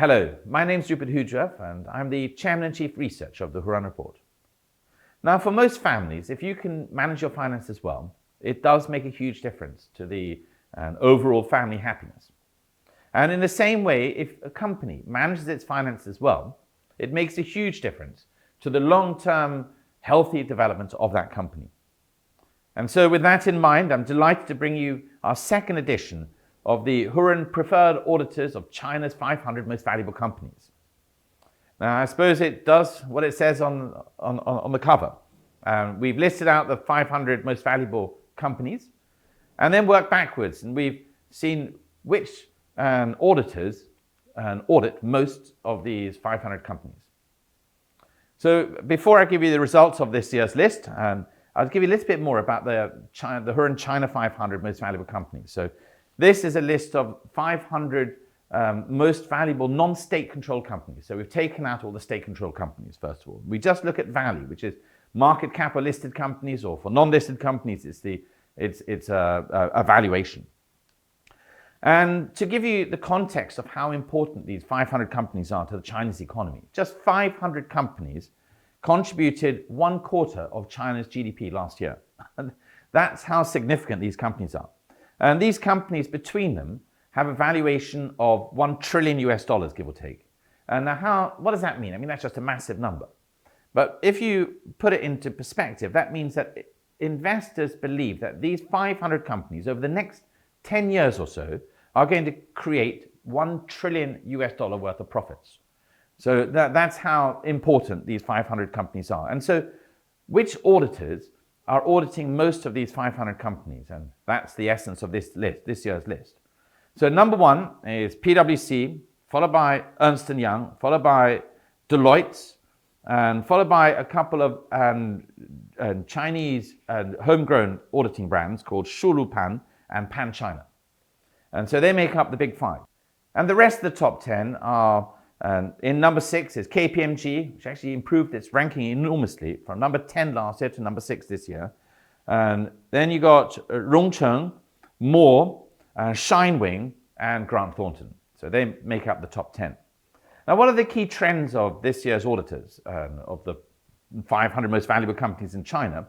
Hello, my name is Rupert Hujra and I'm the Chairman and Chief Researcher of the Hurun Report. Now, for most families, if you can manage your finances well, it does make a huge difference to the overall family happiness. And in the same way, if a company manages its finances well, it makes a huge difference to the long-term healthy development of that company. And so with that in mind, I'm delighted to bring you our second edition of the Hurun Preferred Auditors of China's 500 Most Valuable Companies. Now, I suppose it does what it says on the cover. We've listed out the 500 most valuable companies and then worked backwards, and we've seen which auditors audit most of these 500 companies. So before I give you the results of this year's list, I'll give you a little bit more about the Hurun China 500 most valuable companies. So this is a list of 500 most valuable non-state controlled companies. So we've taken out all the state controlled companies, first of all. We just look at value, which is market cap or listed companies, or for non-listed companies, it's a valuation. And to give you the context of how important these 500 companies are to the Chinese economy, just 500 companies contributed 1/4 of China's GDP last year. And that's how significant these companies are. And these companies between them have a valuation of $1 trillion, give or take. And now what does that mean? I mean, that's just a massive number. But if you put it into perspective, that means that investors believe that these 500 companies over the next 10 years or so are going to create $1 trillion worth of profits. So that's how important these 500 companies are. And so which auditors are auditing most of these 500 companies? And that's the essence of this list, this year's list. So number one is PwC, followed by Ernst & Young, followed by Deloitte, and followed by a couple of Chinese homegrown auditing brands called Shulupan and Pan China. And so they make up the big five. And the rest of the top 10 are, in number 6 is KPMG, which actually improved its ranking enormously from number 10 last year to number 6 this year. And then you got Rongcheng, Moore, Shinewing, and Grant Thornton. So they make up the top 10. Now, what are the key trends of this year's auditors of the 500 most valuable companies in China?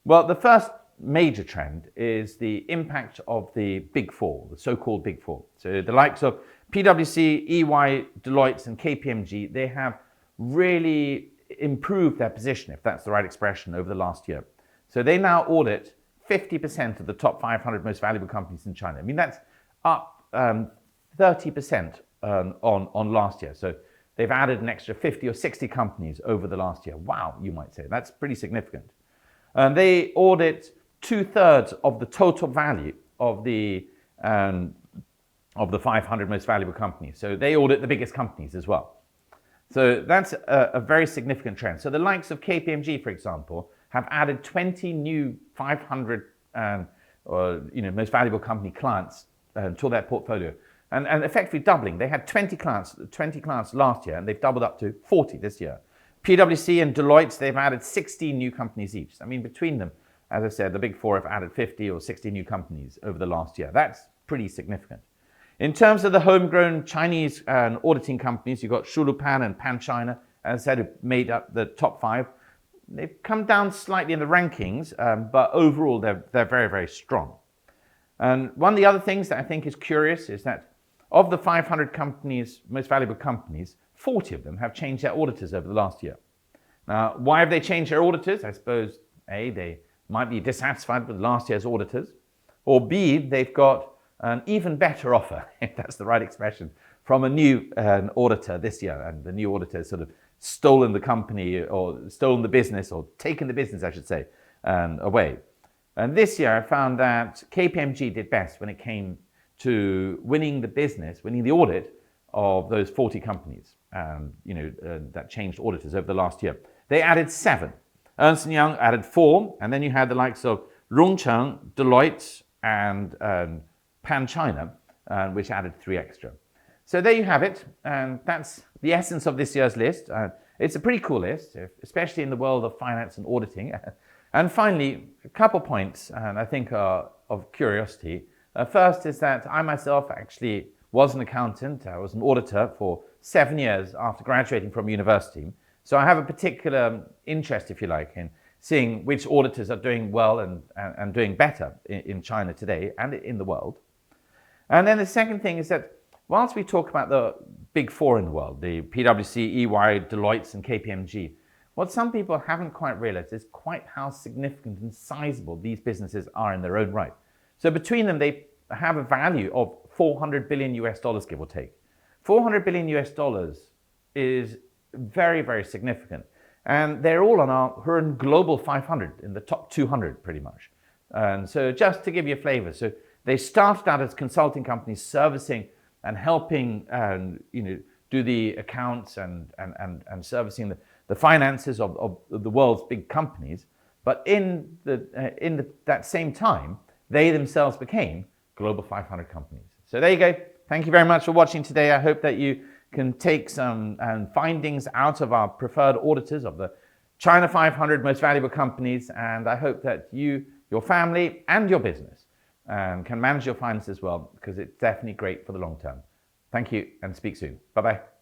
Well, the first major trend is the impact of the Big Four, the so-called Big Four. So the likes of PwC, EY, Deloitte, and KPMG, they have really improved their position, if that's the right expression, over the last year. So they now audit 50% of the top 500 most valuable companies in China. I mean, that's up 30% on last year. So they've added an extra 50 or 60 companies over the last year. Wow, you might say. That's pretty significant. They audit 2/3 of the total value of the 500 most valuable companies. So they audit the biggest companies as well. So that's a very significant trend. So the likes of KPMG, for example, have added 20 new 500 most valuable company clients to their portfolio. And effectively doubling. They had 20 clients last year, and they've doubled up to 40 this year. PwC and Deloitte, they've added 16 new companies each. I mean, between them, as I said, the Big Four have added 50 or 60 new companies over the last year. That's pretty significant. In terms of the homegrown Chinese auditing companies, you've got Shulupan and Pan China, as I said, who made up the top 5. They've come down slightly in the rankings, but overall they're very, very strong. And one of the other things that I think is curious is that of the 500 companies, most valuable companies, 40 of them have changed their auditors over the last year. Now, why have they changed their auditors? I suppose A, they might be dissatisfied with last year's auditors, or B, they've got an even better offer, if that's the right expression, from a new auditor this year. And the new auditor has sort of stolen the company, or stolen the business, or taken the business, I should say, away. And this year I found that KPMG did best when it came to winning the business, winning the audit of those 40 companies that changed auditors over the last year. They added 7. Ernst & Young added 4, and then you had the likes of Rongcheng, Deloitte, and Pan China, which added 3 extra. So there you have it, and that's the essence of this year's list. It's a pretty cool list, especially in the world of finance and auditing. And finally, a couple points, and I think are of curiosity. First is that I myself actually was an accountant. I was an auditor for 7 years after graduating from university. So I have a particular interest, if you like, in seeing which auditors are doing well and doing better in China today and in the world. And then the second thing is that whilst we talk about the big four in the world, the PwC, EY, Deloitte, and KPMG, what some people haven't quite realized is quite how significant and sizable these businesses are in their own right. So between them, they have a value of $400 billion US dollars, give or take. $400 billion US dollars is very, very significant. And they're all on our Hurun Global 500, in the top 200 pretty much. And so just to give you a flavor, so they started out as consulting companies servicing and helping do the accounts and servicing the finances of the world's big companies. But in that same time, they themselves became Global 500 companies. So there you go. Thank you very much for watching today. I hope that you can take some findings out of our preferred auditors of the China 500 most valuable companies. And I hope that you, your family, and your business can manage your finances well, because it's definitely great for the long term. Thank you, and speak soon. Bye-bye.